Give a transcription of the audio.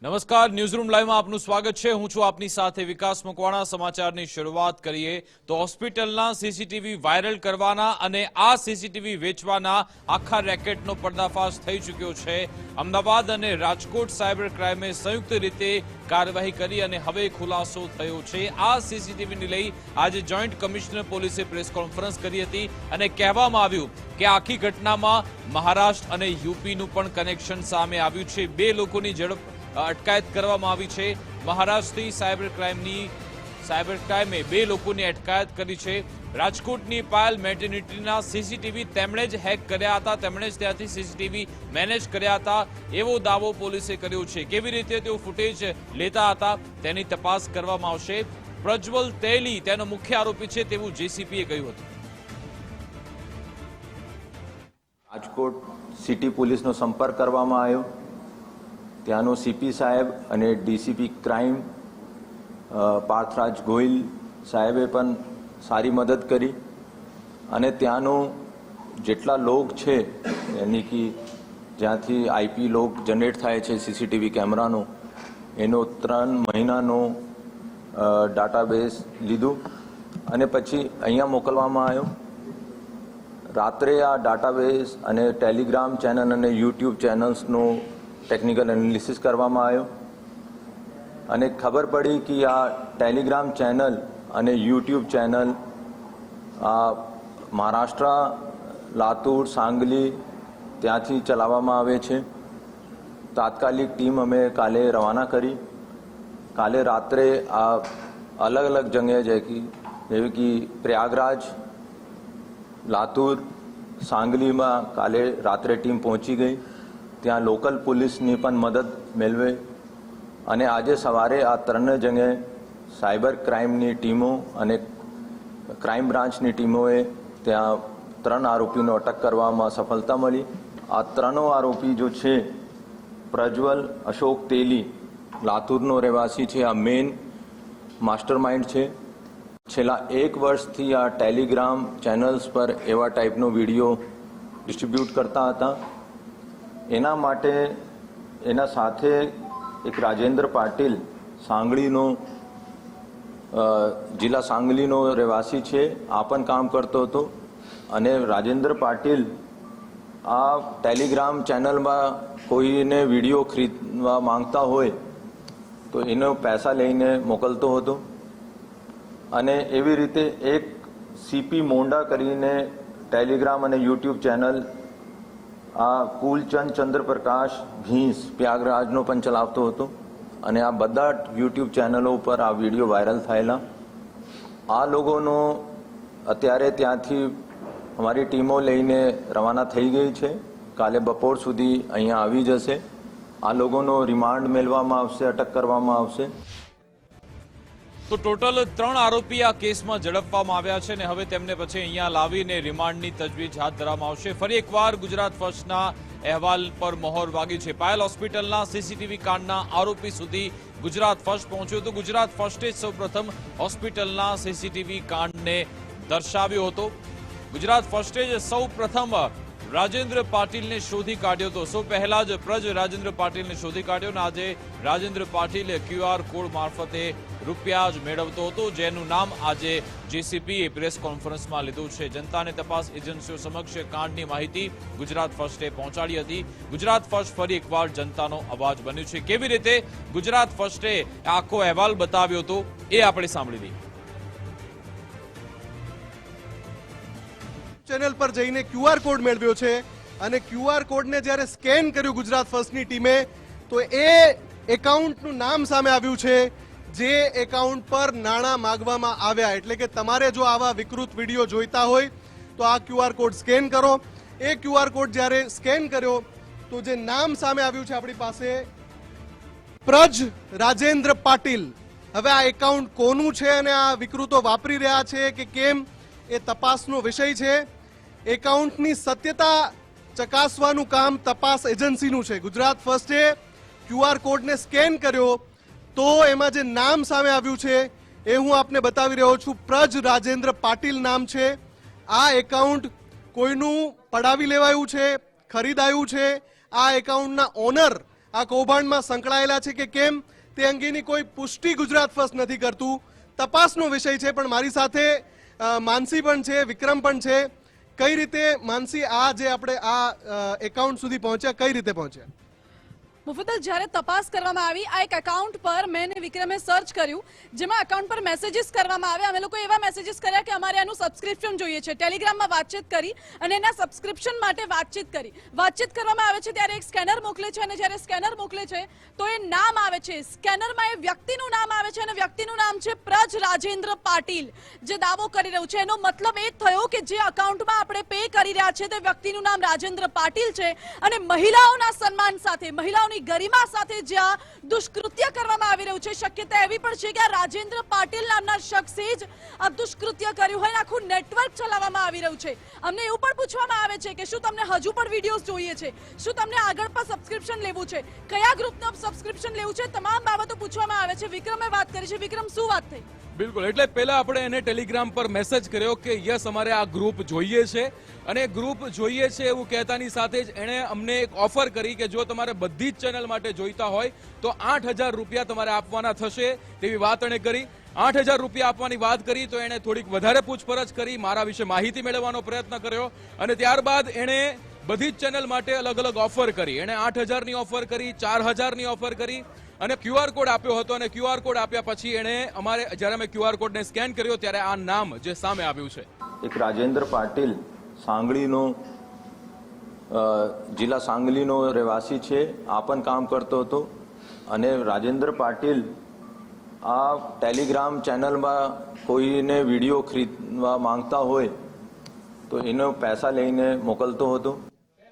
નમસ્કાર, ન્યૂઝરૂમ લાઈવમાં આપનું સ્વાગત છે। હું છું આપની સાથે વિકાસ મકવાણા। સમાચારની શરૂઆત કરીએ તો હોસ્પિટલના સીસીટીવી વાયરલ કરવાના અને આ સીસીટીવી વેચવાના આખા રેકેટનો પર્દાફાશ થઈ ચૂક્યો છે। અમદાવાદ અને રાજકોટ સાયબર ક્રાઇમે સંયુક્ત રીતે કાર્યવાહી કરી અને હવે ખુલાસો થયો છે। આ સીસીટીવીને લઈ આજે જોઈન્ટ કમિશનર પોલીસે પ્રેસ કોન્ફરન્સ કરી હતી અને કહેવામાં આવ્યું કે આખી ઘટનામાં મહારાષ્ટ્ર અને યુપીનું પણ કનેક્શન સામે આવ્યું છે। બે લોકોની ઝડપ અટકાયત કરવામાં આવી છે। મહારાષ્ટ્રથી સાયબર ક્રાઇમે બે લોકોની અટકાયત કરી છે। રાજકોટની પાયલ મેટર્નિટીના સીસીટીવી તેમણે જ હેક કર્યા હતા, તેમણે જ ત્યાંથી સીસીટીવી મેનેજ કર્યા હતા એવો દાવો પોલીસે કર્યો છે। કેવી રીતે તેઓ ફૂટેજ લેતા હતા તેની તપાસ કરવામાં આવશે। પ્રજ્વલ તેલી તેનો મુખ્ય આરોપી છે તેવું જેસીપીએ કહ્યું હતું। રાજકોટ સિટી પોલીસનો સંપર્ક કરવામાં આવ્યો। ત્યાંનો સીપી સાહેબ અને ડીસીપી ક્રાઇમ પાર્થરાજ ગોહિલ સાહેબે પણ સારી મદદ કરી અને ત્યાંનો જેટલા લોગ છે યાની કે જ્યાંથી આઈપી લોગ જનરેટ થાય છે સીસીટીવી કેમેરાનો એનો 3 મહિનાનો ડાટાબેઝ લીધું અને પછી અહીંયા મોકલવામાં આવ્યો। રાત્રે આ ડાટાબેઝ અને ટેલિગ્રામ ચેનલ અને યુટ્યુબ ચેનલ્સનો ટેકનિકલ એનાલિસિસ કરવામાં આવ્યો અને ખબર પડી કે આ ટેલિગ્રામ ચેનલ અને યુટ્યુબ ચેનલ આ મહારાષ્ટ્ર, લાતુર, સાંગલી ત્યાંથી ચલાવવામાં આવે છે। તાત્કાલિક ટીમ અમે કાલે રવાના કરી। કાલે રાત્રે આ અલગ અલગ જગ્યાએ જેવી કે પ્રયાગરાજ, લાતુર, સાંગલીમાં કાલે રાત્રે ટીમ પહોંચી ગઈ। ત્યાં લોકલ પોલીસની પણ મદદ મેળવે અને આજે સવારે આ 3 જગ્યાએ સાયબર ક્રાઇમની ટીમો અને ક્રાઇમ બ્રાન્ચની ટીમોએ ત્યાં 3 આરોપીનો અટક કરવામાં સફળતા મળી। આ 3 આરોપી જો છે પ્રજ્વલ અશોક તેલી લાતુરનો રહેવાસી છે, આ મેઇન માસ્ટર માઇન્ડ છે। છેલ્લા 1 વર્ષથી આ ટેલિગ્રામ ચેનલ્સ પર એવા ટાઈપનો વિડીયો ડિસ્ટ્રીબ્યુટ કરતા હતા। એના માટે એના સાથે એક રાજેન્દ્ર પાટીલ સાંગલીનો જિલ્લા સાંગલીનો રહેવાસી છે, આ પણ કામ કરતો હતો અને રાજેન્દ્ર પાટીલ આ ટેલિગ્રામ ચેનલમાં કોઈને વિડીયો ખરીદવા માંગતા હોય તો એનો પૈસા લઈને મોકલતો હતો અને એવી રીતે એક સીપી મોંડા કરીને ટેલિગ્રામ અને યુટ્યુબ ચેનલ આ કુલચંદ ચંદ્રપ્રકાશ ઘીસ પ્રયાગરાજનો પણ ચલાવતો હતો અને આ બધા યુટ્યુબ ચેનલો ઉપર આ વિડીયો વાયરલ થયેલા। આ લોકોનો અત્યારે ત્યાંથી અમારી ટીમો લઈને રવાના થઈ ગઈ છે। કાલે બપોર સુધી અહીંયા આવી જશે। આ લોકોનો રિમાન્ડ મેળવવામાં આવશે, અટક કરવામાં આવશે। તો ટોટલ 3 આરોપી આ કેસમાં ઝડપવામાં આવ્યા છે અને હવે તેમને પછી અહીંયા લાવીને રિમાન્ડની તજવીજ હાથ ધરવામાં આવશે। ફરી એકવાર ગુજરાત ફર્સ્ટના અહેવાલ પર મહોર વાગી છે। પાયલ હોસ્પિટલના સીસીટીવી કાંડના આરોપી સુધી ગુજરાત ફર્સ્ટ પહોંચ્યો તો ગુજરાત ફર્સ્ટે સૌપ્રથમ હોસ્પિટલના સીસીટીવી કાંડને દર્શાવ્યો હતો। ગુજરાત ફર્સ્ટે જ સૌપ્રથમ રાજેન્દ્ર પાટીલને શોધી કાઢ્યો હતો। સૌ પહેલા જ પ્રજ રાજેન્દ્ર પાટીલને શોધી કાઢ્યો અને આજે રાજેન્દ્ર પાટીલે QR કોડ મારફતે રૂપિયા જ મેળવતો હતો, જેનું નામ આજે જેસીપીએ પ્રેસ કોન્ફરન્સમાં લીધું છે। જનતાને તપાસ એજન્સીઓ સમક્ષ કાંડની માહિતી ગુજરાત ફર્સ્ટે પહોંચાડી હતી। ગુજરાત ફર્સ્ટ ફરી એકવાર જનતાનો અવાજ બન્યું છે। કેવી રીતે ગુજરાત ફર્સ્ટે આખો અહેવાલ બતાવ્યો હતો એ આપણે સાંભળી લઈએ। ચેનલ પર જઈને QR કોડ મેળવ્યો છે અને QR કોડને જ્યારે સ્કેન કર્યું ગુજરાત ફર્સ્ટની ટીમે તો એ એકાઉન્ટનું નામ સામે આવ્યું છે જે એકાઉન્ટ પર નાણાં માગવામાં આવ્યા। એટલે કે તમારે જો આવા વિકૃત વિડીયો જોઈતા હોય તો આ QR કોડ સ્કેન કરો। એ QR કોડ જ્યારે સ્કેન કર્યો તો જે નામ સામે આવ્યું છે આપણી પાસે પ્રજ રાજેન્દ્ર પાટીલ। હવે આ એકાઉન્ટ કોનું છે અને આ વિકૃતો વાપરી રહ્યા છે કે કેમ એ તપાસનો વિષય છે। એકાઉન્ટની સત્યતા ચકાસવાનું કામ તપાસ એજન્સીનું છે। ગુજરાત ફર્સ્ટે QR કોડને સ્કેન કર્યો તો એમાં જે નામ સામે આવ્યું છે એ હું આપને બતાવી રહ્યો છું। પ્રજ રાજેન્દ્ર પાટીલ નામ છે। આ એકાઉન્ટ કોઈનું પડાવી લેવાયું છે, ખરીદાયું છે। આ એકાઉન્ટના ઓનર આ કૌભાંડમાં સંકળાયેલા છે કે કેમ તે અંગેની કોઈ પુષ્ટિ ગુજરાત ફર્સ્ટ નથી કરતું. તપાસનો વિષય છે. પણ મારી સાથે માનસી પણ છે, વિક્રમ પણ છે. કઈ રીતે માનસી આ જે આપણે આ એકાઉન્ટ સુધી પહોંચ્યા, કઈ રીતે પહોંચ્યા? મુફદ્દલ, જ્યારે તપાસ કરવામાં આવી આ એક એકાઉન્ટ પર મેં અને વિક્રમે સર્ચ કર્યું, જેમાં એકાઉન્ટ પર મેસેજીસ કરવામાં આવ્યા. અમે લોકો એવા મેસેજીસ કર્યા કે અમારે આનું સબસ્ક્રિપ્શન જોઈએ છે. ટેલિગ્રામમાં વાતચીત કરી અને એના સબસ્ક્રિપ્શન માટે વાતચીત કરી. વાતચીત કરવામાં આવે છે ત્યારે એક સ્કેનર મોકલે છે અને જ્યારે સ્કેનર મોકલે છે તો એ નામ આવે છે. સ્કેનરમાં એ વ્યક્તિનું નામ આવે છે અને વ્યક્તિનું નામ છે પ્રજ રાજેન્દ્ર પાટીલ, જે દાવો કરી રહ્યું છે. એનો મતલબ એ થયો કે જે એકાઉન્ટમાં આપણે પે કરી રહ્યા છે તે વ્યક્તિનું નામ રાજેન્દ્ર પાટીલ છે અને મહિલાઓના સન્માન સાથે, મહિલાઓની ગરિમા સાથે જ્યાં દુષ્કૃત્ય કરવામાં આવી રહ્યું છે, શક્યતા એવી પણ છે કે આ રાજેન્દ્ર પાટીલ નામના શખ્સે જ આ દુષ્કૃત્ય કર્યું હોય. આખું નેટવર્ક ચલાવવામાં આવી રહ્યું છે. અમને એવું પણ પૂછવામાં આવે છે કે શું તમને હજુ પણ વિડીયોઝ જોઈએ છે, શું તમને આગળ પણ સબસ્ક્રિપ્શન લેવું છે, કયા ગ્રુપનું સબસ્ક્રિપ્શન લેવું છે, તમામ બાબતો પૂછવામાં આવે છે. વિક્રમે વાત કરી છે. વિક્રમ, શું વાત થઈ? બિલકુલ, એટલે પહેલા આપણે એને ટેલિગ્રામ પર મેસેજ કર્યો કે યસ અમારે આ ગ્રુપ જોઈએ છે અને ગ્રુપ જોઈએ છે એવું કહેતાની સાથે જ એણે અમને એક ઓફર કરી કે જો તમારે બધી જ ચેનલ માટે જોઈતા હોય તો 8,000 રૂપિયા તમારે આપવાના થશે તેવી વાત એણે કરી. 8,000 રૂપિયા આપવાની વાત કરી તો એણે થોડીક વધારે પૂછપરછ કરી, મારા વિશે માહિતી મેળવવાનો પ્રયત્ન કર્યો અને ત્યારબાદ એણે બધી જ ચેનલ માટે અલગ અલગ ઓફર કરી. એણે 8,000ની ઓફર કરી, 4,000ની ઓફર કરી અને QR કોડ આપ્યો હતો અને QR કોડ આપ્યા પછી એણે જ્યારે અમે QR કોડને સ્કેન કર્યો ત્યારે આ નામ જે સામે આવ્યું છે, એક રાજેન્દ્ર પાટીલ સાંગલીનો જિલ્લા સાંગલીનો રહેવાસી છે. આ પણ કામ કરતો હતો અને રાજેન્દ્ર પાટીલ આ ટેલિગ્રામ ચેનલમાં કોઈને વિડીયો ખરીદવા માંગતા હોય તો એનો પૈસા લઈને મોકલતો હતો.